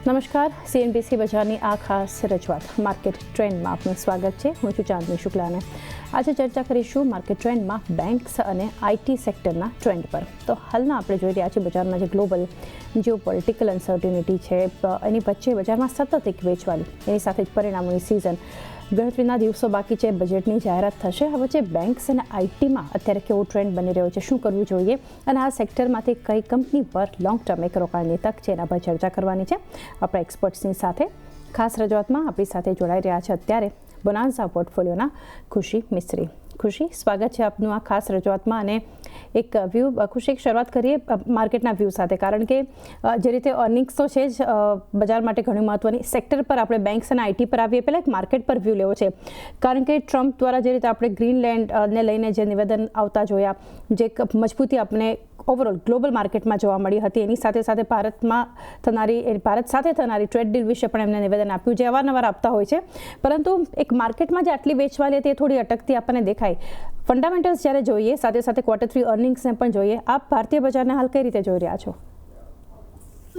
નમસ્કાર, CNBC બજારની આ ખાસ રજૂઆત માર્કેટ ટ્રેન્ડમાં આપનું સ્વાગત છે. હું છું ચાંદની શુક્લાને. આજે ચર્ચા કરીશું માર્કેટ ટ્રેન્ડમાં બેન્ક્સ અને IT સેક્ટરના ટ્રેન્ડ પર. તો હાલના આપણે જોઈ રહ્યા છીએ બજારમાં જે ગ્લોબલ જીઓપોલિટિકલ અનસર્ટિનિટી છે એની વચ્ચે બજારમાં સતત એક વેચવાલી, એની સાથે જ પરિણામોની સિઝન, ગણતરીના દિવસો બાકી છે, બજેટની જાહેરાત થશે. હવે વચ્ચે બેન્ક્સ અને ITમાં અત્યારે કેવો ટ્રેન્ડ બની રહ્યો છે, શું કરવું જોઈએ અને આ સેક્ટરમાંથી કઈ કંપની પર લોંગ ટર્મ એક રોકાણની તક છે, એના પર ચર્ચા કરવાની છે આપણા એક્સપર્ટ્સની સાથે. ખાસ રજૂઆતમાં આપણી સાથે જોડાઈ રહ્યા છે અત્યારે બોનાન્ઝા પોર્ટફોલિયોના ખુશી મિસ્ત્રી. ખુશી, સ્વાગત છે આપનું આ ખાસ રજૂઆતમાં. અને એક વ્યૂ, ખુશી, એક શરૂઆત કરીએ માર્કેટના વ્યૂ સાથે, કારણ કે જે રીતે અર્નિંગ્સ તો છે જ બજાર માટે ઘણી મહત્વની. સેક્ટર પર આપણે બેન્ક્સ અને IT પર આવીએ પહેલાં એક માર્કેટ પર વ્યૂ લેવો છે, કારણ કે ટ્રમ્પ દ્વારા જે રીતે આપણે ગ્રીનલેન્ડને લઈને જે નિવેદન આવતા જોયા, જે મજબૂતી આપણે ઓવરઓલ ગ્લોબલ માર્કેટમાં જોવા મળી હતી, એની સાથે સાથે ભારત સાથે થનારી ટ્રેડ ડીલ વિશે પણ એમને નિવેદન આપ્યું, જે અવારનવાર આપતા હોય છે. પરંતુ એક માર્કેટમાં જે આટલી વેચવાલી હતી એ થોડી અટકતી આપણને દેખાય. ફંડામેન્ટલ્સ જ્યારે જોઈએ, સાથે સાથે Q3 અર્નિંગ્સને પણ જોઈએ, આપ ભારતીય બજારને હાલ કઈ રીતે જોઈ રહ્યા છો?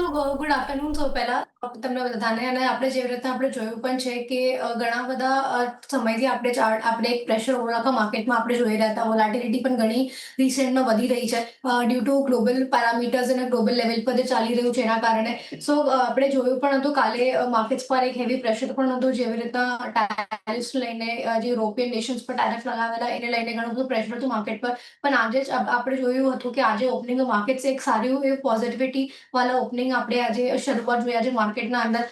Good afternoon. સો પહેલા તમને બધાને, અને આપણે જેવી રીતના આપણે જોયું પણ છે કે ઘણા બધા સમયથી આપણે એક પ્રેશર ઓવરઆખા માર્કેટમાં આપણે જોઈ રહ્યા હતા. વોલાટિલિટી પણ ઘણી રિસેન્ટમાં વધી રહી છે ડ્યુ ટુ ગ્લોબલ પેરામીટર્સ અને ગ્લોબલ લેવલ પર જે ચાલી રહ્યું છે એના કારણે. સો આપણે જોયું પણ હતું કાલે માર્કેટ્સ પર એક હેવી પ્રેશર પણ હતું, જેવી રીતના ટેરિફ્સ લઈને, જે યુરોપિયન નેશન્સ પર ટેરિફ લગાવેલા એને લઈને ઘણું બધું પ્રેશર હતું માર્કેટ પર. પણ આજે જ આપણે જોયું હતું કે આજે ઓપનિંગ માર્કેટ્સ એક સારું એવું પોઝિટિવિટી વાળા ઓપનિંગ આપણે આજે શરૂઆત જોઈ આજે માર્કેટના અંદર,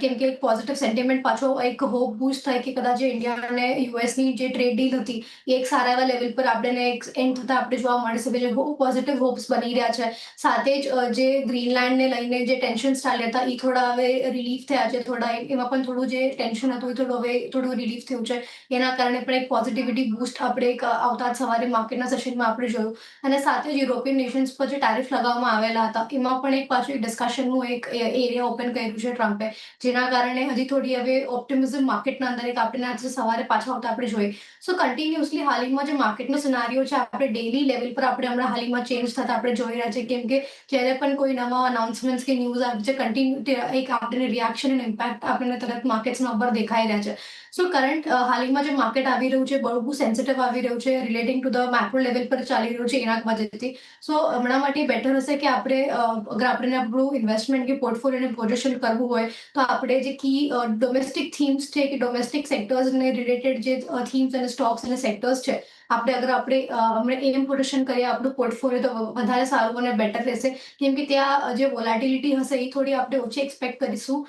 કેમ કે એક પોઝિટિવ સેન્ટિમેન્ટ પાછો એક હોપ બૂસ્ટ થાય કે કદાચ ઇન્ડિયા અને યુએસની જે ટ્રેડ ડીલ હતી એ એક સારા એવા લેવલ પર આપણે એક એન્ડ થતા આપણે જોવા મળશે, જે પોઝિટિવ હોપ્સ બની રહ્યા છે. સાથે જ જે ગ્રીનલેન્ડને લઈને જે ટેન્શન્સ ચાલ્યા હતા એ થોડા હવે રિલીફ થયા છે. થોડા એમાં પણ થોડું જે ટેન્શન હતું એ થોડું રિલીફ થયું છે. એના કારણે પણ એક પોઝિટિવિટી બૂસ્ટ આપણે એક આવતા સવારે માર્કેટના સેશનમાં આપણે જોયું. અને સાથે જ યુરોપિયન નેશન્સ પર જે ટેરિફ લગાવવામાં આવેલા હતા એમાં પણ એક પાછું ડિસ્કશનનું એક એરિયા ઓપન કર્યું છે ટ્રમ્પે, જેના કારણે હજી થોડી હવે ઓપ્ટિમિઝમ માર્કેટના અંદર એક આપણે આજે સવારે પાછા આવતા આપણે જોઈએ. સો કન્ટિન્યુઅસલી હાલમાં જે માર્કેટનો સિનારીઓ છે આપણે ડેઇલી લેવલ પર આપણે હમણાં હાલમાં ચેન્જ થતા આપણે જોઈ રહ્યા છે, કેમ કે જ્યારે પણ કોઈ નવા અનાઉન્સમેન્ટ્સ કે ન્યૂઝ આવે છે, કન્ટિન્યુ એક આપણે રિએક્શન અને ઇમ્પેક્ટ આપણને તરત માર્કેટ્સના ઉપર દેખાઈ રહ્યા છે. સો કરંટ હાલમાં જે માર્કેટ આવી રહ્યું છે બહુ સેન્સિટિવ આવી રહ્યું છે, relating to the macro level પર ચાલી રહ્યું છે એના વજહથી. સો હમણાં માટે બેટર હશે કે અગર આપણે આપણું ઇન્વેસ્ટમેન્ટ કે પોર્ટફોલિયોને પોઝિશન કરવું હોય તો આપણે જે કી ડોમેસ્ટિક થીમ્સ છે કે ડોમેસ્ટિક સેક્ટર્સને રિલેટેડ જે થીમ્સ અને સ્ટોક્સ અને સેક્ટર્સ છે, આપણે એમ પોઝિશન કરીએ આપણું પોર્ટફોલિયો તો વધારે સારું અને બેટર રહેશે, કેમ કે ત્યાં જે વોલાટિલિટી હશે એ થોડી આપણે ઓછી એક્સપેક્ટ કરીશું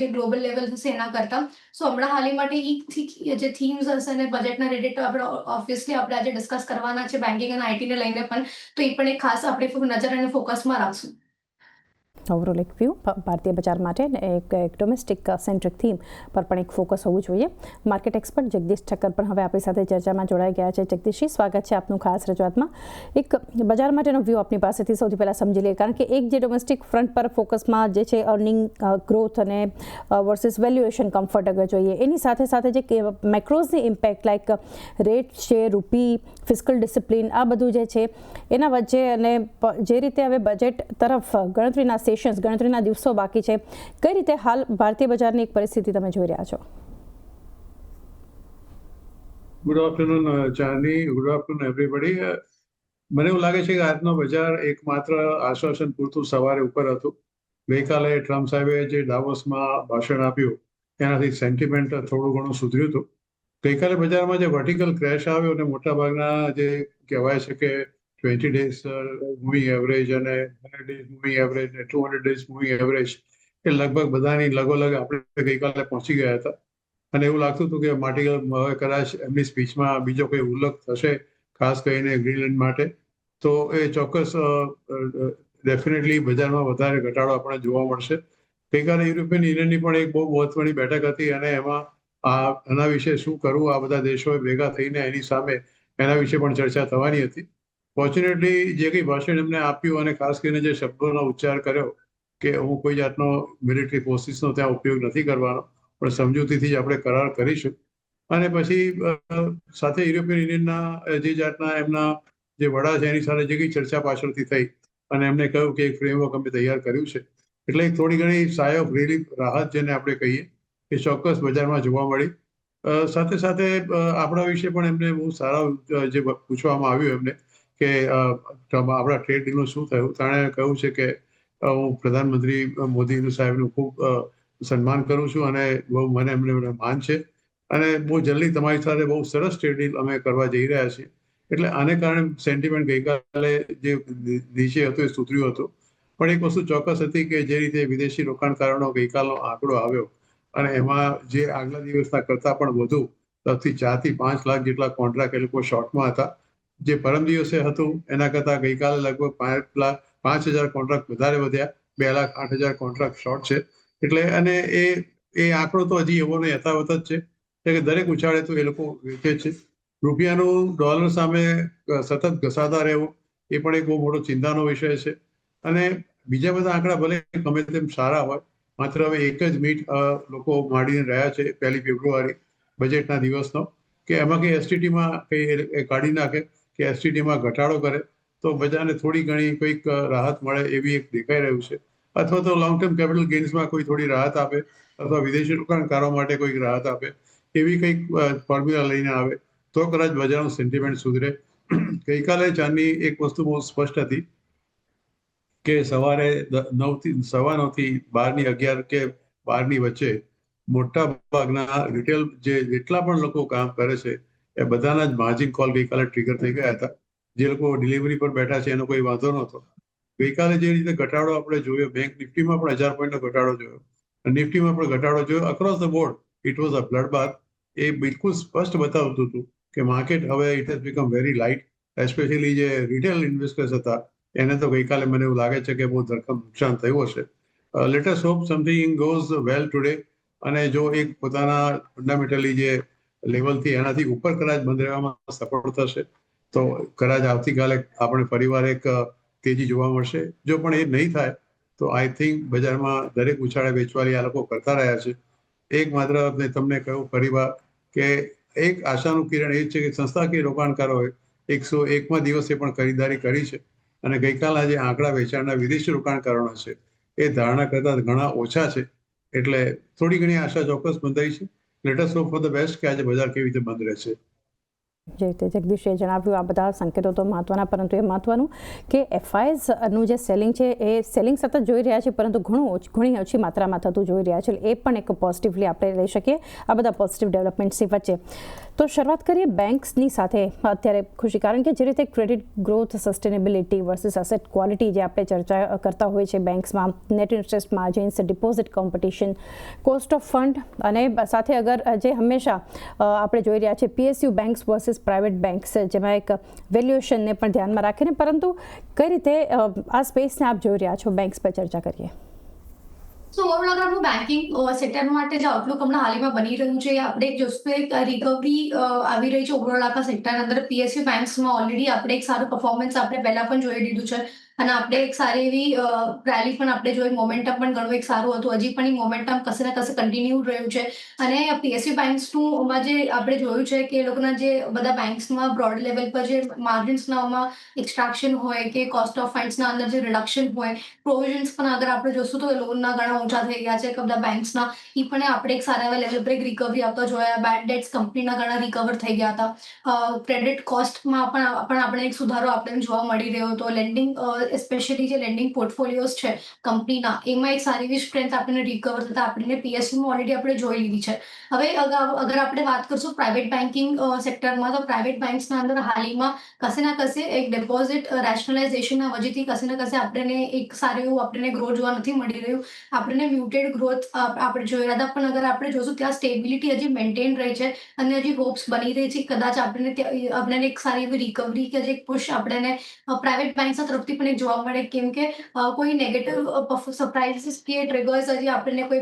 જે ગ્લોબલ લેવલ હશે એના કરતાં. સો હમણાં હાલ માટે જે થીમ્સ હશે અને બજેટના રિલેટેડ આપણે ઓબ્વિયસલી આપણે આજે ડિસ્કસ કરવાના છે બેન્કિંગ અને IT ને લઈને પણ, તો એ પણ એક ખાસ આપણે નજર અને ફોકસમાં રાખશું. ઓવરઓલ એક વ્યૂ ભારતીય બજાર માટે એક ડોમેસ્ટિક સેન્ટ્રિક થીમ પર પણ એક ફોકસ હોવું જોઈએ. માર્કેટ એક્સપર્ટ જગદીશ ઠક્કર પણ હવે આપણી સાથે ચર્ચામાં જોડાઈ ગયા છે. જગદીશજી, સ્વાગત છે આપનું ખાસ રજૂઆતમાં. એક બજાર માટેનો વ્યૂ આપની પાસેથી સૌથી પહેલાં સમજી લઈએ, કારણ કે એક જે ડોમેસ્ટિક ફ્રન્ટ પર ફોકસમાં જે છે અર્નિંગ ગ્રોથ અને વર્સિસ વેલ્યુએશન કમ્ફર્ટ અગર જોઈએ, એની સાથે સાથે જે મેક્રોઝની ઇમ્પેક્ટ લાઇક રેટ છે, રૂપી, ફિસ્કલ ડિસિપ્લિન, આ બધું જે છે એના વચ્ચે, અને જે રીતે હવે બજેટ તરફ ગણતરીના દિવસો બાકી છે, કઈ રીતે હાલ ભારતીય બજારની એક પરિસ્થિતિ તમે જોઈ રહ્યા છો? ગુડ આફ્ટરનૂન ચાંદની, ગુડ આફ્ટરનૂન એવરીબડી. મને એવું લાગે છે કે આજનો બજાર એકમાત્ર આશ્વાસન પૂરતું સવારે ઉપર હતું. ગઈકાલે ટ્રમ્પ સાહેબે જે ડાવોસમાં ભાષણ આપ્યું એનાથી સેન્ટિમેન્ટ થોડું ઘણું સુધર્યું હતું. ગઈકાલે બજારમાં જે વર્ટિકલ ક્રેશ આવ્યો અને મોટાભાગના જે કહેવાય છે કે 20 days મૂવિંગ એવરેજ અને 100 days મૂવિંગ એવરેજ અને 200 days મૂવિંગ એવરેજ એ લગભગ બધાની લગોલગ આપણે ગઈકાલે પહોંચી ગયા હતા. અને એવું લાગતું હતું કે હવે કદાચ એમની સ્પીચમાં બીજો કોઈ ઉલ્લેખ થશે, ખાસ કરીને ગ્રીનલેન્ડ માટે, તો એ ચોક્કસ ડેફિનેટલી બજારમાં વધારે ઘટાડો આપણને જોવા મળશે. ગઈકાલે યુરોપિયન યુનિયનની પણ એક બહુ મહત્વની બેઠક હતી અને એમાં એના વિશે શું કરવું, આ બધા દેશોએ ભેગા થઈને એની સામે એના વિશે પણ ચર્ચા થવાની હતી. ફોર્ચ્યુનેટલી જે કંઈ ભાષણ એમને આપ્યું અને ખાસ કરીને જે શબ્દોનો ઉચ્ચાર કર્યો કે હું કોઈ જાતનો મિલિટરી ફોર્સિસનો ત્યાં ઉપયોગ નથી કરવાનો, પણ સમજૂતીથી જ આપણે કરાર કરીશું. અને પછી સાથે યુરોપિયન યુનિયનના જે જાતના એમના જે વડા છે એની સાથે જે કંઈ ચર્ચા પાછળથી થઈ અને એમને કહ્યું કે એક ફ્રેમવર્ક અમે તૈયાર કર્યું છે એટલે થોડી ઘણી સહાય ઓફ રિલીફ રાહત જેને આપણે કહીએ એ ચોક્કસ બજારમાં જોવા મળી. સાથે સાથે આપણા વિશે પણ એમને બહુ સારા જે પૂછવામાં આવ્યું એમને કે આપણા ટ્રેડ ડીલનું શું થયું. તેણે કહ્યું છે કે હું પ્રધાનમંત્રી મોદી સાહેબનું ખૂબ સન્માન કરું છું અને બહુ મને એમને માન છે અને બહુ જલ્દી તમારી સાથે બહુ સરસ ટ્રેડ ડીલ અમે કરવા જઈ રહ્યા છીએ. એટલે આને કારણે સેન્ટિમેન્ટ ગઈકાલે જે નીચે હતું એ સુધર્યું હતું. પણ એક વસ્તુ ચોક્કસ હતી કે જે રીતે વિદેશી રોકાણકારોનો ગઈકાલનો આંકડો આવ્યો અને એમાં જે આગલા દિવસના કરતાં પણ વધુ 10 થી 5 લાખ જેટલા કોન્ટ્રાક્ટ એ લોકો શોર્ટમાં હતા. જે પરમ દિવસે હતું એના કરતાં ગઈકાલે લગભગ 5,000 કોન્ટ્રાક્ટ વધારે વધ્યા. 2,08,000 કોન્ટ્રાક્ટ શોર્ટ છે. એટલે અને એ આંકડો તો હજી એવો ને યથાવત જ છે કે દરેક ઉછાળે તો એ લોકો વેચે છે. રૂપિયાનું ડોલર સામે સતત ઘસાતા રહેવું એ પણ એક બહુ મોટો ચિંતાનો વિષય છે. અને બીજા બધા આંકડા ભલે ગમે તેમ સારા હોય, માત્ર હવે એક જ મીટ લોકો માંડીને રહ્યા છે 1 ફેબ્રુઆરી બજેટના દિવસનો કે એમાં કંઈ એસટીટીમાં કંઈ કાઢી નાખે કે એસટીટીમાં ઘટાડો કરે તો બજારને થોડી ઘણી કોઈક રાહત મળે એવી એક દેખાઈ રહ્યું છે. અથવા તો લોંગ ટર્મ કેપિટલ ગેઇન્સમાં કોઈ થોડી રાહત આપે અથવા વિદેશી રોકાણકારો માટે કોઈક રાહત આપે એવી કંઈક ફોર્મ્યુલા લઈને આવે તો કદાચ બજારનું સેન્ટિમેન્ટ સુધરે. ગઈકાલે ચાંદની એક વસ્તુ બહુ સ્પષ્ટ હતી કે સવારે 9:15 થી 12:11 કે 12ની વચ્ચે મોટા ભાગના રિટેલ જેટલા પણ લોકો કામ કરે છે એ બધાના જ માર્જિન કોલ ગઈકાલે ટ્રિગર થઈ ગયા હતા. જે લોકો ડિલિવરી પર બેઠા છે એનો કોઈ વાંધો નહોતો. ગઈકાલે જે રીતે ઘટાડો આપણે જોયો, બેંક નિફ્ટીમાં પણ 1000 પોઈન્ટનો ઘટાડો જોયો, નિફ્ટીમાં પણ ઘટાડો જોયો, across the board it was a blood bath. એ બિલકુલ સ્પષ્ટ બતાવતું હતું કે માર્કેટ હવે it has become very light. Especially જે રિટેલ ઇન્વેસ્ટર્સ હતા એને તો ગઈકાલે મને એવું લાગે છે કે બહુ ધરખમ નુકસાન થયું હશે. Let us hope something goes well today. અને જો એક પોતાના ફંડામેન્ટલી જે લેવલથી એનાથી ઉપર કદાચ બંધ રહેવામાં સફળ થશે તો કદાચ આવતીકાલે આપણે ફરીવાર એક તેજી જોવા મળશે. જો પણ એ નહીં થાય તો આઈ થિંક બજારમાં દરેક ઉછાળે વેચવાલી આ લોકો કરતા રહ્યા છે. એક માત્ર મેં તમને કહ્યું ફરીવાર કે એક આશાનું કિરણ એ જ છે કે સંસ્થાકીય રોકાણકારોએ 101મા દિવસે પણ ખરીદારી કરી છે અને ગઈકાલના જે આંકડા વેચાણના વિદેશી રોકાણકારોના છે એ ધારણા કરતાં ઘણા ઓછા છે. એટલે થોડી ઘણી આશા ચોક્કસ બંધાઈ છે. Late us hope for the best કે આજે બજાર કેવી રીતે બંધ રહેશે. જે રીતે જગદીશે જણાવ્યું આ બધા સંકેતો તો મહત્વના, પરંતુ એ મહત્વનું કે એફઆઈઝનું જે સેલિંગ છે એ સેલિંગ સતત જોઈ રહ્યા છે પરંતુ ઘણી ઓછી માત્રામાં થતું જોઈ રહ્યા છે. એ પણ એક પોઝિટિવલી આપણે લઈ શકીએ આ બધા પોઝિટિવ ડેવલપમેન્ટ્સની વચ્ચે. તો શરૂઆત કરીએ બેન્ક્સની સાથે અત્યારે ખુશી, કારણ કે જે રીતે credit growth, sustainability versus asset quality જે આપણે ચર્ચા કરતા હોય છે બેન્ક્સમાં, net interest margins, deposit competition, cost of fund અને સાથે અગર જે હંમેશા આપણે જોઈ રહ્યા છે PSU banks versus private banks, જેમાં એક વેલ્યુએશનને પણ ધ્યાનમાં રાખીને, પરંતુ કઈ રીતે આ સ્પેસને આપ જોઈ રહ્યા છો બેન્ક્સ પર ચર્ચા કરીએ. સો ઓવરઓલ અગર આપણું બેન્કિંગ સેક્ટર માટે જે આઉટલુક હમણાં હાલમાં બની રહ્યું છે, આપણે એક જોશું એક રિકવરી આવી રહી છે ઓવરઓલ આખા સેક્ટર અંદર. પીએસયુ બેન્ક્સમાં ઓલરેડી આપણે એક સારું પરફોર્મન્સ આપણે પહેલા પણ જોઈ લીધું છે અને આપણે એક સારી એવી રેલી પણ આપણે જોઈ, મોમેન્ટમ પણ ઘણું એક સારું હતું. હજી પણ એ મોમેન્ટમ કશે ને કશે કન્ટિન્યુ રહ્યું છે અને પીએસયુ બેન્ક્સનું જે આપણે જોયું છે કે એ લોકોના જે બધા બેન્ક્સમાં બ્રોડ લેવલ પર જે માર્જિન્સનામાં એક્સ્ટ્રાક્શન હોય કે કોસ્ટ ઓફ ફંડ્સના અંદર જે રિડક્શન હોય, પ્રોવિઝન્સ પણ અગર આપણે જોશું તો લોનના ઘણા ઓછા થઈ ગયા છે બધા બેન્ક્સના. એ પણ આપણે એક સારા એવા લેવલ પર એક રિકવરી આપતા જોયા. બેડ ડેટ્સ કંપનીના ઘણા રિકવર થઈ ગયા હતા. ક્રેડિટ કોસ્ટમાં પણ આપણે એક સુધારો આપણને જોવા મળી રહ્યો હતો. લેન્ડિંગ સ્પેશિયલી જે લેન્ડિંગ પોર્ટફોલિયોઝ છે કંપનીના, એમાં એક સારી એવી સ્ટ્રેન્થ આપણને રિકવર થતા આપણને પીએસયુમાં ઓલરેડી આપણે જોઈ લીધી છે. હવે અગર આપણે વાત કરશું પ્રાઇવેટ બેન્કિંગ સેક્ટરમાં, તો પ્રાઇવેટ બેન્ક્સના અંદર હાલમાં કશે ના કશે એક ડિપોઝિટ રેશનલાઇઝેશનના વજહથી કશે ના કશે આપણને એક સારું એવું આપણને ગ્રોથ જોવા નથી મળી રહ્યું. આપણને મ્યુટેડ ગ્રોથ આપણે જોઈ રહ્યા હતા, પણ અગર આપણે જોશું ત્યાં સ્ટેબિલિટી હજી મેન્ટેન રહી છે અને હજી હોપ્સ બની રહી છે કદાચ આપણને એક સારી એવી રિકવરી કે જે પુશ આપણને પ્રાઇવેટ બેન્ક્સના તરફથી પણ એક જોવા મળે. કેમ કે કોઈ નેગેટિવ સરપ્રાઇઝીસ કે ટ્રિગર્સ હજી આપણને કોઈ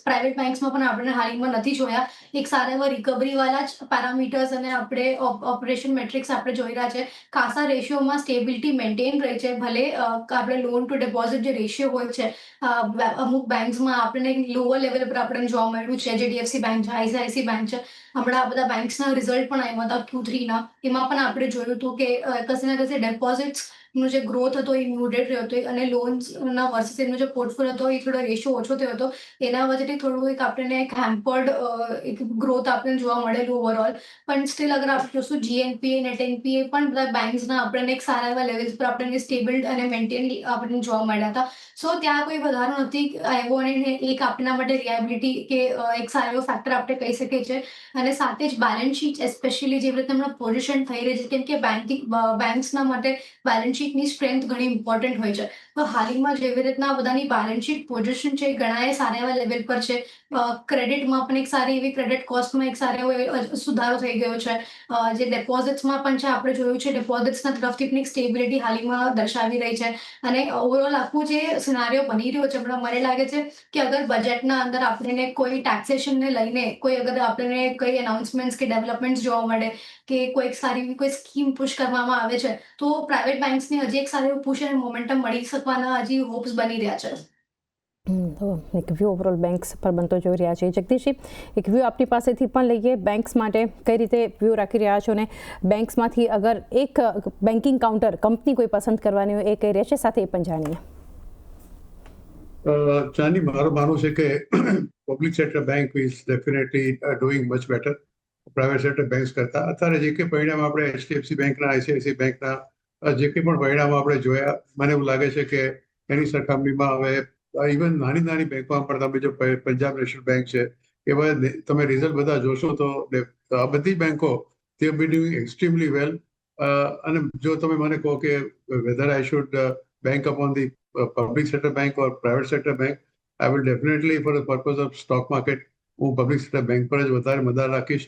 પ્રાઇવેટ બેન્ક્સમાં પણ આપણને હાલમાં નથી જોયા. એક સારા એવા રિકવરી વાળા જ પેરામીટર્સ અને આપણે ઓપરેશન મેટ્રિક્સ આપણે જોઈ રહ્યા છે. ખાસા રેશિયોમાં સ્ટેબિલિટી મેન્ટેન રહી છે. ભલે આપણે લોન ટુ ડિપોઝિટ જે રેશિયો હોય છે અમુક બેન્ક્સમાં આપણને લોઅર લેવલ પર આપણને જોવા મળ્યું છે, જે ડીએફસી બેંક છે, આઈસીઆઈસી બેંક છે, હમણાં આ બધા બેંક્સના રિઝલ્ટ પણ આવ્યા હતા Q3ના, એમાં પણ આપણે જોયું હતું કે કશે ના કશે ડેપોઝિટ્સનો જે ગ્રોથ હતો એ મ્યુટેડ રહ્યો હતો અને લોન્સના વર્સિસ એનો જે પોર્ટફોલિયો હતો એ થોડો રેશિયો ઓછો થયો હતો. એના વચ્ચેથી થોડું એક આપણને એક હેમ્પર્ડ એક ગ્રોથ આપણને જોવા મળેલું ઓવરઓલ. પણ સ્ટીલ અગર આપણે જોશું GNPA નેટ NPA પણ બધા બેંક્સના આપણને એક સારા એવા લેવલ્સ પર આપણને સ્ટેબલ અને મેન્ટેન આપણને જોવા મળ્યા હતા. સો ત્યાં કોઈ વધારો નથી આવ્યો અને એક આપણા માટે રિલાયબિલિટી કે એક સારો એવો ફેક્ટર આપણે કહી શકીએ છીએ. અને સાથે જ બેલેન્સ શીટ એસ્પેશિયલી જેવી રીતે હમણાં પોઝિશન થઈ રહી છે, કેમ કે બેંક્સના માટે બેલેન્સ શીટની સ્ટ્રેન્થ ઘણી ઇમ્પોર્ટન્ટ હોય છે. તો હાલમાં જેવી રીતના બધાની બેલેન્સ શીટ પોઝિશન છે ઘણા સારા એવા લેવલ પર છે. ક્રેડિટમાં પણ એક સારી એવી ક્રેડિટ કોસ્ટમાં એક સારો એવો સુધારો થઈ ગયો છે. જે ડેપોઝિટ્સમાં પણ છે આપણે જોયું છે ડેપોઝિટ્સના તરફથી પણ એક સ્ટેબિલિટી હાલમાં દર્શાવી રહી છે. અને ઓવરઓલ આખું જે સિનારીઓ બની રહ્યો છે હમણાં મને લાગે છે કે અગર બજેટના અંદર આપણને કોઈ ટેક્સેશનને લઈને કોઈ અગર આપણને કોઈ અનાઉન્સમેન્ટ્સ કે ડેવલપમેન્ટ્સ જોવા મળે કે કોઈ સારી એવી કોઈ સ્કીમ પુશ કરવામાં આવે છે, તો પ્રાઇવેટ બેંક્સને હજી એક સારું એવું પુશ અને મોમેન્ટમ મળી શકવાના હજી હોપ્સ બની રહ્યા છે. તો એક વ્યૂ ઓવરઓલ બેંક્સ પર બનતો જોઈ રહ્યા છે. જગદીશજી, એક વ્યૂ આપની પાસેથી પણ લઈએ, બેંક્સ માટે કઈ રીતે વ્યૂ રાખી રહ્યા છો અને બેંક્સમાંથી અગર એક બેન્કિંગ કાઉન્ટર કંપની કોઈ પસંદ કરવાની હોય એ કઈ રહેશે, સાથે એ પણ જાણીએ. ચાની મારું માનવું છે કે public sector bank is definitely doing much better private sector banks કરતા. અત્યારે જે કંઈ પરિણામ આપણે HDFC બેંકના, ICICI બેંકના જે કંઈ પણ પરિણામો આપણે જોયા, મને એવું લાગે છે કે એની સરખામણીમાં હવે ઇવન નાની નાની બેંકોમાં પણ તમે જો પંજાબ નેશનલ બેંક છે એ બધા તમે રિઝલ્ટ બધા જોશો તો આ બધી બેંકો તે બી ડુઈંગ એક્સ્ટ્રીમલી વેલ. અને જો તમે મને કહો કે whether I should bank upon the public sector bank or private sector bank, I will definitely for the purpose of stock market હું પબ્લિક સેક્ટર બેંક પર જ વધારે મદાર રાખીશ.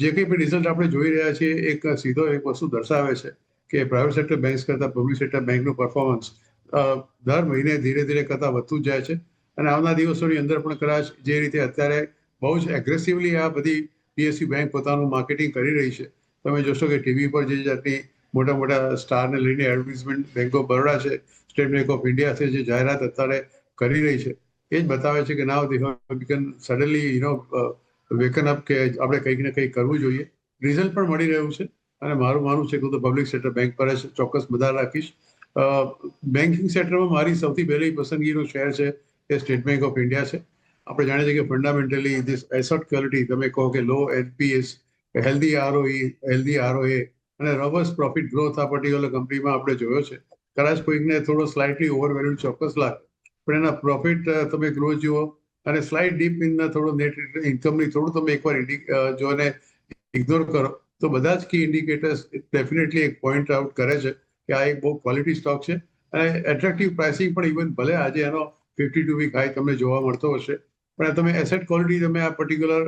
જે કંઈ પણ રિઝલ્ટ આપણે જોઈ રહ્યા છીએ એક સીધો એક વસ્તુ દર્શાવે છે કે પ્રાઇવેટ સેક્ટર બેંક કરતાં પબ્લિક સેક્ટર બેંકનું પરફોર્મન્સ દર મહિને ધીરે ધીરે કરતાં વધતું જાય છે. અને આવનાર દિવસોની અંદર પણ કદાચ જે રીતે અત્યારે બહુ જ એગ્રેસિવલી આ બધી PSU બેંક પોતાનું માર્કેટિંગ કરી રહી છે, તમે જોશો કે ટીવી પર જે જાતની મોટા મોટા સ્ટારને લઈને એડવર્ટાઇઝમેન્ટ બેંક ઓફ બરોડા છે, સ્ટેટ બેંક ઓફ ઇન્ડિયા છે, જે જાહેરાત અત્યારે કરી રહી છે, એ જ બતાવે છે કે નાવ ધી બીકન સડનલી વેકન અપ કે આપણે કંઈક ને કંઈક કરવું જોઈએ. રિઝલ્ટ પણ મળી રહ્યું છે અને મારું માનવું છે કે હું તો પબ્લિક સેક્ટર બેંક પર જ ચોક્કસ મદાર રાખીશ. બેન્કિંગ સેક્ટરમાં મારી સૌથી પહેલી પસંદગીનું શેર છે એ સ્ટેટ બેંક ઓફ ઇન્ડિયા છે. આપણે જાણીએ છીએ કે ફંડામેન્ટલી ધીસ એસેટ ક્વોલિટી, તમે કહો કે લો NPS, healthy ROE, healthy ROA અને રોબસ્ટ પ્રોફિટ ગ્રોથ આ પર્ટિક્યુલર કંપનીમાં આપણે જોયો છે. કદાચ કોઈકને થોડો સ્લાઇટલી ઓવરવેલ્યુડ ચોક્કસ લાગે, પણ એના પ્રોફિટ તમે ગ્રોથ જુઓ અને સ્લાઇટ ડીપ ઇન થોડું નેટ ઇન્કમની થોડું તમે એકવાર જો એને ઇગ્નોર કરો તો બધા જ કી ઇન્ડિકેટર્સ ડેફિનેટલી એક પોઈન્ટ આઉટ કરે છે કે આ એક બહુ ક્વોલિટી સ્ટોક છે અને એટ્રેક્ટિવ પ્રાઇસિંગ પણ ઇવન ભલે આજે એનો 52 વીક હાઈ તમને જોવા મળતો હશે, પણ તમે એસેટ ક્વોલિટી તમે આ પર્ટિક્યુલર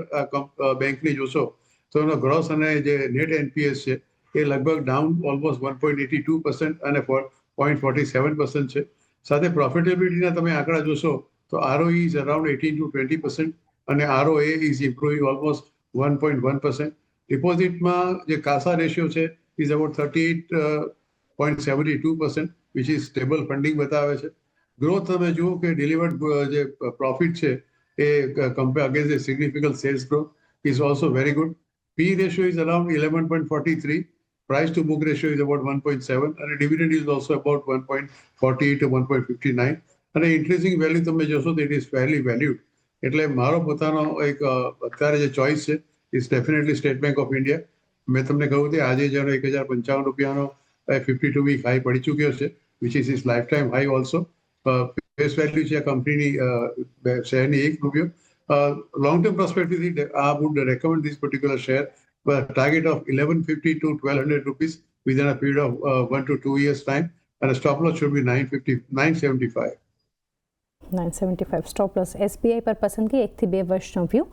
બેંકની જોશો તો એનો ગ્રોસ અને જે નેટ NPS છે એ લગભગ ડાઉન ઓલમોસ્ટ 1.82% અને 0.47% છે. સાથે પ્રોફિટેબિલિટીના તમે આંકડા જોશો તો ROE ઇઝ અરાઉન્ડ 18 to 20% અને ROA ઇઝ ઇમ્પ્રુવિંગ ઓલમોસ્ટ 1.1%. ડિપોઝિટમાં જે કાસા રેશિયો છે is about 38.72%, which is stable funding બતાવે છે. ગ્રોથ તમે જુઓ કે ડિલિવર્ડ જે પ્રોફિટ છે એ compare against a significant sales growth is also very good. P ratio is around 11.43. Price to book ratio is about 1.7 and dividend is also about 1.48 to 1.59. અને increasing value તમે જોશો તો ઇટ ઇઝ ફેરલી વેલ્યુડ. એટલે મારો પોતાનો એક અત્યારે જે ચોઇસ છે is definitely state bank of India. મેં તમને કહ્યું કે આજે જેનો 1055 રૂપિયાનો 52 વીક હાઈ પડી ચૂક્યો છે, which is is life time high also. Face value છે આ કંપનીની શેરની ₹1. Long term perspective, I would recommend this particular share with a target of 1150 to 1200 rupees within a period of 1 to 2 years time, and a stop loss should be 975. 975 stop loss. SBI પર પસંદગી 1 થી 2 વર્ષનો view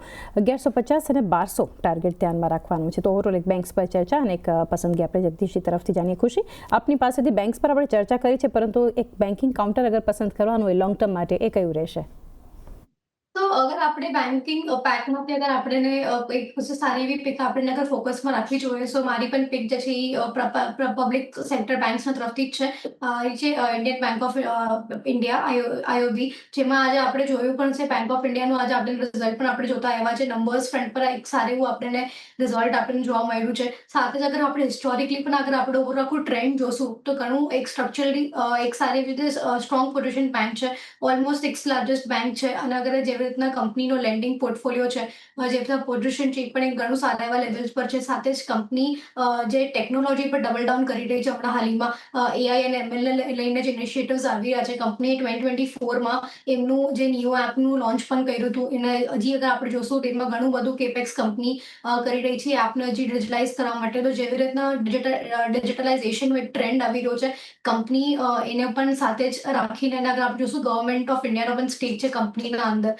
1150 અને 1200 target ધ્યાનમાં રાખવાનું છે. તો overall એક બેંક્સ પર ચર્ચા અને એક પસંદગી આપણે જગદીશજી તરફથી જાણીએ. ખુશી, આપની પાસેથી બેંક્સ પર આપણે ચર્ચા કરી છે, પરંતુ એક બેન્કિંગ કાઉન્ટર અગર પસંદ કરવાનું હોય લોંગ ટર્મ માટે એ કયું રહેશે? તો અગર આપણે બેન્કિંગ પેકમાંથી અગર આપણે એક સારી એવી પિક આપણે અગર ફોકસમાં રાખવી જોઈએ, સો મારી પણ પિક જે છે એ પબ્લિક સેક્ટર બેંક્સના તરફથી જ છે. એ છે ઇન્ડિયન બેંક ઓફ ઇન્ડિયા, આઈઓબી, જેમાં આજે આપણે જોયું પણ છે બેંક ઓફ ઇન્ડિયાનું આજે આપણે રિઝલ્ટ પણ આપણે જોતા આવ્યા છે. નંબર્સ ફ્રન્ટ પર એક સારું એવું આપણને રિઝલ્ટ આપણને જોવા મળ્યું છે. સાથે જ અગર આપણે હિસ્ટોરિકલી પણ અગર આપણે ઓવર આખું ટ્રેન્ડ જોશું તો ઘણું એક સ્ટ્રક્ચરલી એક સારી રીતે સ્ટ્રોંગ પોઝિશન બેંક છે. ઓલમોસ્ટ 6th લાર્જેસ્ટ બેંક છે. અને અગર જેવી રીતના કંપનીનો લેન્ડિંગ પોર્ટફોલિયો છે, જે રીતના પોઝિશન છે, એ પણ એક ઘણું સારા એવા લેવલ્સ પર છે. સાથે જ કંપની જે ટેકનોલોજી પર ડબલ ડાઉન કરી રહી છે હમણાં હાલમાં એઆઈ અને એમએલ લઈને જે ઇનિશિયેટિવ્સ આવી રહ્યા છે. કંપનીએ 2024માં એમનું જે નિયો એપનું લોન્ચ પણ કર્યું હતું. એને હજી અગર આપણે જોશું તો એમાં ઘણું બધું કેપેક્સ કંપની કરી રહી છે આપને હજી ડિજિટલાઇઝ કરવા માટે. તો જેવી રીતના ડિજિટલાઇઝેશનનો એક ટ્રેન્ડ આવી રહ્યો છે, કંપની એને પણ સાથે જ રાખીને અગર આપણે જોશું ગવર્મેન્ટ ઓફ ઇન્ડિયાનો પણ સ્ટેક છે કંપનીના અંદર.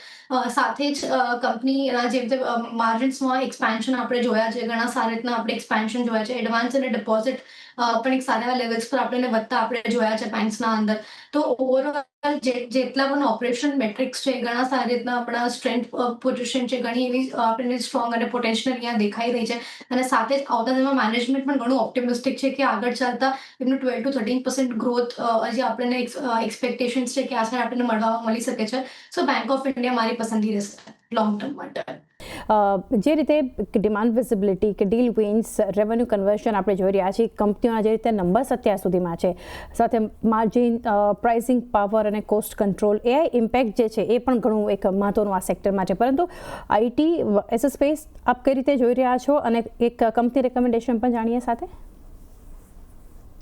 સાથે જ કંપનીના જે રીતે માર્જિન્સમાં એક્સપાન્શન આપણે જોયા છે, ઘણા સારી રીતના આપણે એક્સપાન્શન જોયા છે. એડવાન્સ અને ડિપોઝિટ પણ એક સારા એવા લેવલ્સ પર આપણે વધતા આપણે જોયા છે બેંક્સના અંદર. તો ઓવરઓલ જેટલા પણ ઓપરેશન મેટ્રિક્સ છે, ઘણા સારી રીતના આપણા સ્ટ્રેન્થ પોઝિશન છે, ઘણી એવી આપણને સ્ટ્રોંગ અને પોટેન્શિયલ અહીંયા દેખાઈ રહી છે. અને સાથે જ આવતા સમયમાં મેનેજમેન્ટ પણ ઘણું ઓપ્ટિમિસ્ટિક છે કે આગળ ચાલતા એમનું 12% to 13% ગ્રોથ હજી આપણને એક્સપેક્ટેશન્સ છે કે આ સાઈડ આપણને મળી શકે છે. સો બેંક ઓફ ઇન્ડિયા મારી પસંદગી રહેશે લોંગ ટર્મ માટે. જે રીતે ડિમાન્ડ વિઝિબિલિટી કે ડીલ વિન્સ, રેવન્યુ કન્વર્શન આપણે જોઈ રહ્યા છીએ, કંપનીઓના જે રીતે નંબર્સ અત્યાર સુધીમાં છે, સાથે માર્જિન, પ્રાઇસિંગ પાવર અને કોસ્ટ કંટ્રોલ, એઆઈ ઇમ્પેક્ટ જે છે એ પણ ઘણું એક મહત્વનું આ સેક્ટરમાં છે. પરંતુ આઈટી એઝ અ સ્પેસ આપ કઈ રીતે જોઈ રહ્યા છો, અને એક કંપની રેકમેન્ડેશન પણ જાણીએ સાથે.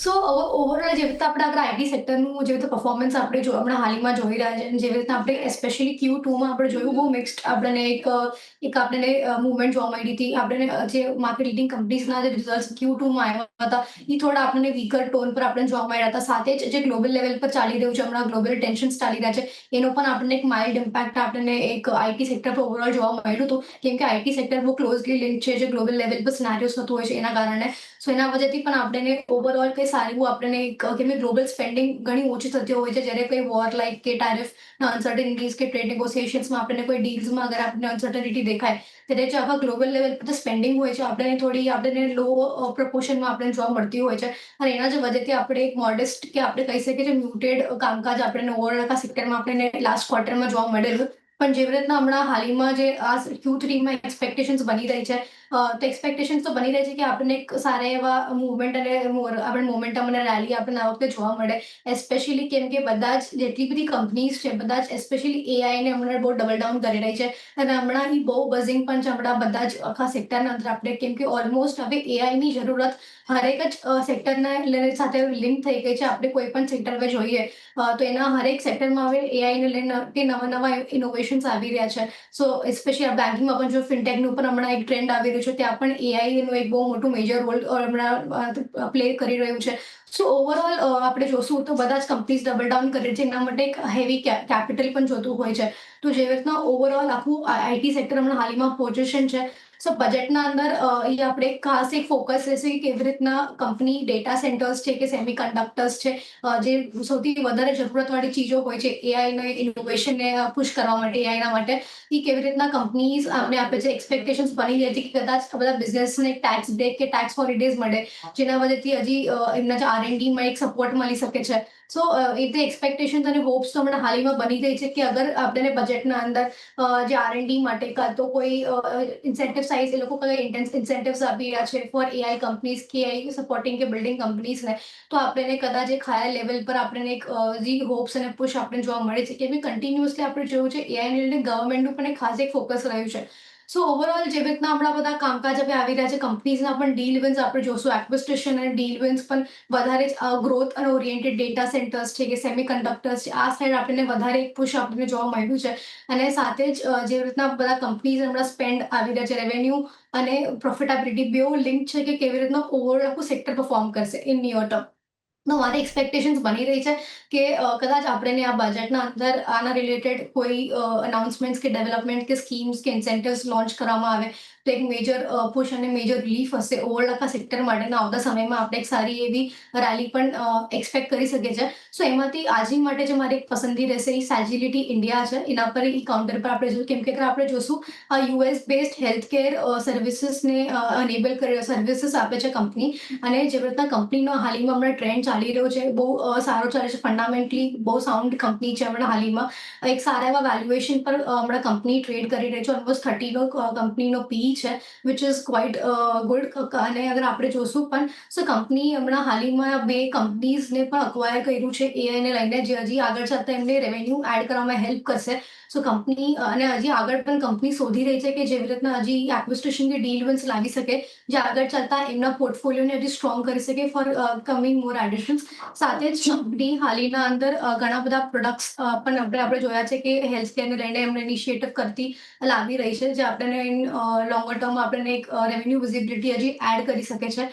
સો ઓવરઓલ જેવી રીતે આપણે આગળ આઈટી સેક્ટરનું જેવી રીતે પરફોર્મન્સ આપણે હમણાં હાલમાં જોઈ રહ્યા છે, જેવી રીતે આપણે સ્પેશિયલી Q2માં આપણે જોયું બહુ મિક્સ્ડ આપણને એક આપણને મૂવમેન્ટ જોવા મળી હતી. આપણને જે માર્કેટ લીડિંગ કંપનીઝના જે રિઝલ્ટ Q2માં આવ્યા હતા એ થોડા આપણને વીકર ટોન પર આપણને જોવા મળ્યા હતા. સાથે જ જે ગ્લોબલ લેવલ પર ચાલી રહ્યું છે હમણાં, ગ્લોબલ ટેન્શન્સ ચાલી રહ્યા છે, એનો પણ આપણને એક માઇલ્ડ ઇમ્પેક્ટ આપણને એક આઈટી સેક્ટર પર ઓવરઓલ જોવા મળ્યું હતું. કેમ કે આઈટી સેક્ટર બહુ ક્લોઝલી લિંક છે જે ગ્લોબલ લેવલ પર સિનારીઓસ થતું હોય છે એના કારણે. સો એના વજહથી પણ આપણને ઓવરઓલ કંઈ સારું એવું આપણને કેમ કે ગ્લોબલ સ્પેન્ડિંગ ઘણી ઓછી થતી હોય છે જ્યારે કોઈ વોર લાઇક કે ટેરિફ અનસર્ટનિટીઝ કે ટ્રેડ નેગોસિએશન્સમાં આપણને કોઈ ડીલ્સમાં અગર આપણને અનસર્ટનિટી દેખાય, ત્યારે જે આખા ગ્લોબલ લેવલ પર સ્પેન્ડિંગ હોય છે આપણને થોડી આપણને લો પ્રપોર્શનમાં આપણને જોવા મળતી હોય છે. અને એના જે વજહથી આપણે એક મોડેસ્ટ કે આપણે કહી શકીએ કે મ્યુટેડ કામકાજ આપણને ઓવરઓલ આખા સેક્ટરમાં આપણને લાસ્ટ ક્વાર્ટરમાં જોવા મળેલું. પણ જેવી રીતના હમણાં હાલમાં જે આ Q3માં એક્સપેક્ટેશન્સ બની રહી છે, તો એક્સપેક્ટેશન્સ તો બની રહી છે કે આપણને એક સારા એવા મૂવમેન્ટ અને આપણે મોમેન્ટમ અને રેલી આપણને આ વખતે જોવા મળે. સ્પેશિયલી કેમ કે બધા જ જેટલી બધી કંપનીઝ છે, બધા જ સ્પેશિયલી એઆઈને હમણાં બહુ ડબલ ડાઉન કરી રહી છે. અને હમણાં એ બહુ બઝિંગ પણ છે હમણાં બધા જ આખા સેક્ટરના અંદર આપણે, કેમ કે ઓલમોસ્ટ હવે એઆઈની જરૂરત હરેક જ સેક્ટરના સાથે લિંક થઈ ગઈ છે. આપણે કોઈ પણ સેક્ટર પર જોઈએ તો એના હરેક સેક્ટરમાં હવે એઆઈને લઈને કે નવા ઇનોવેશન્સ આવી રહ્યા છે. સો સ્પેશિયલી બેન્કિંગમાં પણ જો ફિનટેકનું પણ હમણાં એક ટ્રેન્ડ આવી રહ્યું છે, ત્યાં પણ એઆઈનું એક બહુ મોટું મેજર રોલ હમણાં પ્લે કરી રહ્યું છે. સો ઓવરઓલ આપણે જોશું તો બધા જ કંપનીઝ ડબલ ડાઉન કરે છે. એના માટે એક હેવી કેપિટલ પણ જોતું હોય છે. તો જેવી રીતના ઓવરઓલ આખું આઈટી સેક્ટર હમણાં હાલમાં પોઝિશન છે. સો બજેટના અંદર એ આપણે ખાસ એક ફોકસ રહેશે કે કેવી રીતના કંપની ડેટા સેન્ટર્સ છે કે સેમી કન્ડક્ટર્સ છે, જે સૌથી વધારે જરૂરતવાળી ચીજો હોય છે એઆઈને ઇનોવેશનને પુશ કરવા માટે, એઆઈના માટે, એ કેવી રીતના કંપનીઝ આપણે આપે છે. એક્સપેક્ટેશન્સ બની રહી હતી કે કદાચ બધા બિઝનેસને ટેક્સ બ્રેક કે ટેક્સ હોલિડેઝ મળે, જેના વજહથી હજી એમના જે R&Dમાં એક સપોર્ટ મળી શકે છે. સો એ રીતે એક્સપેક્ટેશન્સ અને હોપ્સ તો હમણાં હાલમાં બની રહી છે કે અગર આપણને બજેટના અંદર જે R&D માટે કાં તો કોઈ ઇન્સેન્ટિવ સાઇઝ એ લોકો કઈ ઇન્સેન્ટિવ્સ આપી રહ્યા છે ફોર એઆઈ કંપનીઝ કે એઆઈ સપોર્ટિંગ કે બિલ્ડિંગ કંપનીઝને, તો આપણને કદાચ એક હાયર લેવલ પર આપણને એક જે હોપ્સ અને પુશ આપણને જોવા મળે છે. કે કન્ટિન્યુઅસલી આપણે જોયું છે એઆઈને લીધે ગવર્મેન્ટનું પણ એક ખાસ એક ફોકસ રહ્યું છે. સો ઓવરઓલ જેવી રીતના હમણાં બધા કામકાજ હવે આવી રહ્યા છે, કંપનીઝના પણ ડીલ વિન્સ આપણે જોશું, એક્વિસ્ટેશન અને ડીલ વિન્સ પણ વધારે જ ગ્રોથ અને ઓરિએન્ટેડ ડેટા સેન્ટર્સ છે કે સેમી કન્ડક્ટર્સ છે, આ સાઈડ આપણને વધારે એક પુશ આપણને જોવા મળ્યું છે. અને સાથે જ જેવી રીતના બધા કંપનીઝ હમણાં સ્પેન્ડ આવી રહ્યા છે, રેવન્યુ અને પ્રોફિટેબિલિટી બેઉ લિંક છે કે કેવી રીતના ઓવરઓલ આખું સેક્ટર પરફોર્મ કરશે ઇન નિયર ટર્મ. તો મારી એક્સપેક્ટેશન્સ બની રહી છે કે કદાચ આપણે આ બજેટના અંદર આના રિલેટેડ કોઈ અનાઉન્સમેન્ટ્સ કે ડેવલપમેન્ટ કે સ્કીમ્સ કે ઇન્સેન્ટિવ્સ લોન્ચ કરવામાં આવે તો એક મેજર પુશ અને મેજર રિલીફ હશે ઓવરઓલ આખા સેક્ટર માટેના આવતા સમયમાં આપણે એક સારી એવી રેલી પણ એક્સપેક્ટ કરી શકીએ છીએ. સો એમાંથી આજની માટે જે મારી એક પસંદગી રહેશે એ સેજિલિટી ઇન્ડિયા છે. એના પર એ કાઉન્ટર પર આપણે જોશું, કેમ કે આપણે જોશું યુએસ બેઝડ હેલ્થકેર સર્વિસીસને અનેબલ કરી સર્વિસીસ આપે છે કંપની, અને જે રીતના કંપનીનો હાલમાં હમણાં ટ્રેન્ડ ચાલી રહ્યો છે બહુ સારો ચાલે છે. ફંડામેન્ટલી બહુ સાઉન્ડ કંપની છે. હમણાં હાલમાં એક સારા એવા વેલ્યુએશન પર હમણાં કંપની ટ્રેડ કરી રહી છે. ઓલમોસ્ટ 30નો કંપનીનો પી છે, વિચ ઇઝ ક્વાઇટ ગુડ. અને અગર આપણે જોશું પણ સો કંપની હમણાં હાલમાં 2 કંપનીઝને પણ અક્વાયર કર્યું છે એઆઈને લઈને, જે હજી આગળ જતા એમને રેવન્યુ એડ કરવામાં હેલ્પ કરશે. સો કંપની અને હજી આગળ પણ કંપની શોધી રહી છે કે જેવી રીતના હજી એક્વિસ્ટેશન કે ડીલ વિન્સ લાવી શકે, જે આગળ ચાલતા એમના પોર્ટફોલિયોને હજી સ્ટ્રોંગ કરી શકે ફોર કમિંગ મોર એડિશન્સ. સાથે જ કંપની હાલના અંદર ઘણા બધા પ્રોડક્ટ્સ પણ આપણે જોયા છે કે હેલ્થકેરને લઈને એમને ઇનિશિયેટિવ કરતી લાવી રહી છે, જે આપણને લોંગર ટર્મ આપણને એક રેવન્યુ વિઝિબિલિટી હજી એડ કરી શકે છે.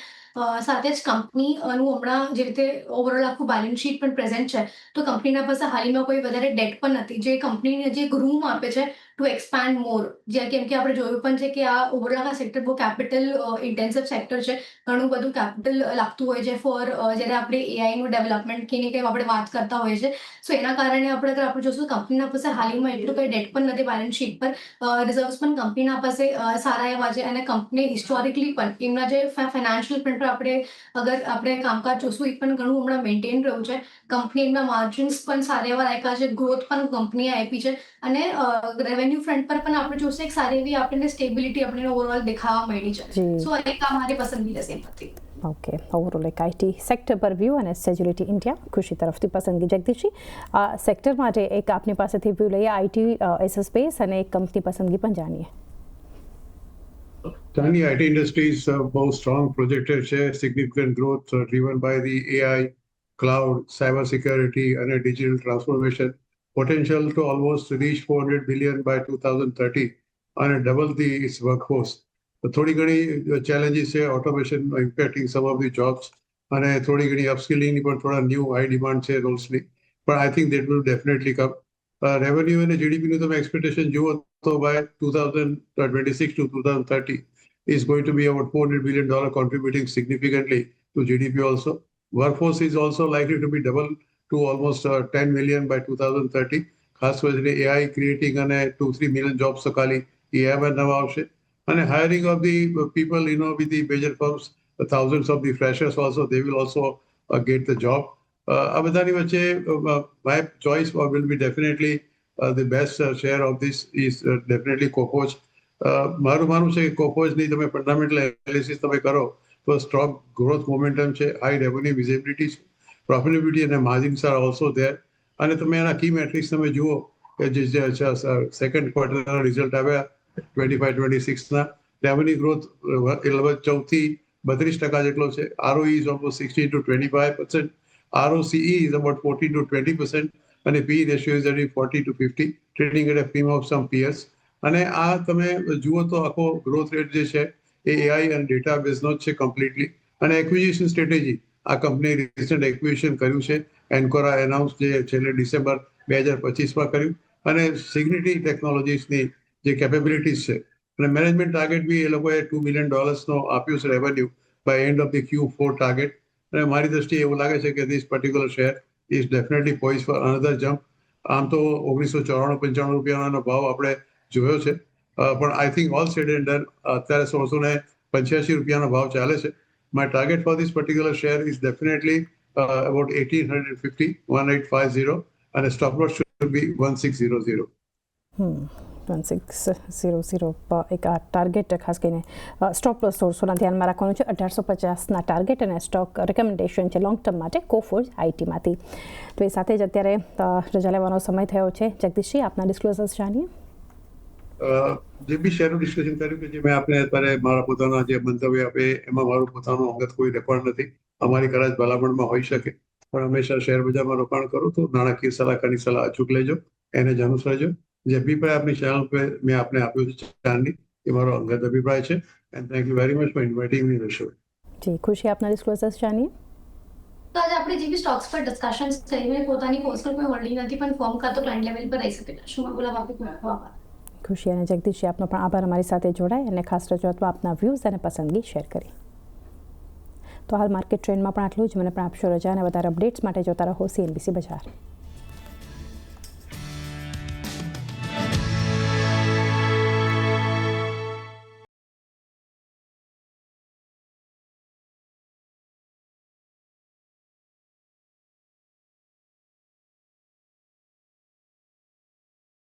સાથે જ કંપનીનું હમણાં જે રીતે ઓવરઓલ આખું બેલેન્સ શીટ પણ પ્રેઝન્ટ છે, તો કંપનીના પાસે હાલમાં કોઈ વધારે ડેટ પણ નથી, જે કંપનીને જે રૂમ આપે છે ટુ એક્સપાન્ડ મોર. જે કેમ કે આપણે જોયું પણ છે કે આ ઓવરઓલ આ સેક્ટર બહુ કેપિટલ ઇન્ટેન્સિવ સેક્ટર છે. ઘણું બધું કેપિટલ લાગતું હોય છે ફોર જ્યારે આપણે એઆઈનું ડેવલપમેન્ટ કે કંઈ આપણે વાત કરતા હોઈએ છીએ. સો એના કારણે આપણે જોશું કંપનીના પાસે હાલમાં એટલું કંઈ ડેટ પણ નથી બેલેન્સ શીટ પર. રિઝર્વ્સ પણ કંપનીના પાસે સારા એવા છે, અને કંપની હિસ્ટોરિકલી પણ એમના જે ફાઇનાન્શિયલ પ્રિન્ટ પર આપણે કામકાજ જોશું એ પણ ઘણું હમણાં મેન્ટેન રહ્યું છે. કંપની એમના માર્જિન્સ પણ સારા એવા રાખ્યા છે, ગ્રોથ પણ કંપનીએ આપી છે, અને રેવન્યુ ફ્રન્ટ પર પણ આપણે જોશું એક સારી એવી આપણને સ્ટેબિલિટી આપણને ઓવરઓલ દેખાવા મળી છે. સો એક આ મારી પસંદગી રહેશે એમાંથી. ઓકે, ઓવરઓલ એક આઈટી સેક્ટર પર વ્યૂ અને સેજ્યુલિટી ઇન્ડિયા ખુશી તરફથી પસંદગી. જગદીશજી, આ સેક્ટર માટે એક આપની પાસેથી વ્યૂ લઈએ, આઈટી એસ અ સ્પેસ, અને એક કંપની પસંદગી પણ જાણીએ. Tiny IT industries both strong projected share significant growth driven by the AI, cloud, cyber security and a digital transformation potential to almost reach 400 billion by 2030 and double its workforce. થોડી ઘણી challenges છે, automation impacting some of the jobs, અને થોડી ઘણી upskilling ની પણ થોડા new high demand છે રોલ્સની, but I think that will definitely come. Revenue અને GDP નું તમે expectation જુઓ તો by 2026 to 2030 is going to be about $400 billion, contributing significantly to GDP also. Workforce is also likely to be double to almost 10 million by 2030. ખાસ કરીને AI creating અને 2-3 million jobs તો ખાલી AI માં નવા આવશે. અને hiring of the people, with the major firms, thousands of the freshers also, they will also get the job. આ બધાની વચ્ચે my choice will be definitely the best share of this is definitely Coforge. મારું માનવું છે કે કોફોર્જની તમે fundamental analysis તમે કરો તો સ્ટ્રોંગ ગ્રોથ મોમેન્ટમ છે, હાઈ રેવન્યુ વિઝિબિલિટી છે, પ્રોફિટેબિલિટી અને માર્જિન્સ આર ઓલ્સો ધેર. અને તમે એના કી મેટ્રિક્સ તમે જુઓ કે જે સેકન્ડ ક્વાર્ટરના રિઝલ્ટ આવ્યા 25-26ના, રેવન્યુ ગ્રોથ 14% થી 32% જેટલો છે, ROE is almost 16 to 25%, ROCE is about 14 to 20%, અને P ratio is only 40 to 50, trading at a premium of some peers. અને આ તમે જુઓ તો આખો ગ્રોથ રેટ જે છે એ એઆઈ અને ડેટા બેઝનો જ છે કમ્પ્લીટલી. અને એક્વિઝિશન સ્ટ્રેટેજી, આ કંપની રિસન્ટ એક્વિઝિશન કર્યું છે, એન્કોરા એનાઉન્સ જે છેલ્લે ડિસેમ્બર 2025માં કર્યું, અને સિગ્નિટી ટેકનોલોજીસની જે કેપેબિલિટીઝ છે, અને મેનેજમેન્ટ ટાર્ગેટ બી એ લોકોએ $2 billion આપ્યું છે revenue by end of the Q4 target. અને મારી દ્રષ્ટિએ એવું લાગે છે કે this particular share is definitely poised for another jump. આમ તો 1994-95 રૂપિયાનો ભાવ આપણે જોયો છે, પણ I think all said and done અત્યારે 1685 રૂપિયાનો ભાવ ચાલે છે. My target for this particular share is definitely about 1850, અને સ્ટોપ લોસ શુડ બી 1600. 1600 એક આ ટાર્ગેટ ખાસ કરીને સ્ટોપ લોસ 1600ના ધ્યાનમાં રાખવાનું છે. 1850ના ટાર્ગેટ અને સ્ટોક રેકમેન્ડેશન છે લોંગ ટર્મ માટે કોફોર્જ આઈટીમાંથી. તો એ સાથે જ અત્યારે રજા લેવાનો સમય થયો છે. જગદીશજી, આપના ડિસ્ક્લોઝર્સ જાણીએ. જે બી શેરનું ડિસ્કશન કર્યું કે જે મેં આપણે અત્યારે મારા પોતાના જે મંતવ્ય આપે એમાં મારું પોતાનું અંગત કોઈ રેકોર્ડ નથી. અમારી કદાચ ભલામણમાં હોઈ શકે, પણ હંમેશા શેર બજારમાં રોકાણ કરું તો નાણાકીય સલાહકારની સલાહ અચૂક લેજો, એને જ અનુસરજો. જે અભિપ્રાય આપની ચેનલ પર મેં આપને આપ્યો છે ચારની, એ મારો અંગત અભિપ્રાય છે. And thank you very much for inviting me the show. જી ખુશી, આપના ડિસ્ક્લોઝર્સ જાણીએ. તો આજે આપણે જે બી સ્ટોક્સ પર ડિસ્કશન કરી, મેં પોતાની પર્સનલ કોઈ હોલ્ડિંગ નથી, પણ ફોર્મ કાં તો ક્લાયન્ટ લેવલ પર રહી શકે. શું બોલા બાકી કોઈ આભાર. ખુશી અને જગદીશજી, આપનો પણ આભાર અમારી સાથે જોડાય અને ખાસ રજૂઆતમાં આપના વ્યૂઝ અને પસંદગી શેર કરી. તો હાલ માર્કેટ ટ્રેન્ડમાં પણ આટલું જ. મને પણ આપશો રજા અને વધારે અપડેટ્સ માટે જોતા રહો CNBC બજાર.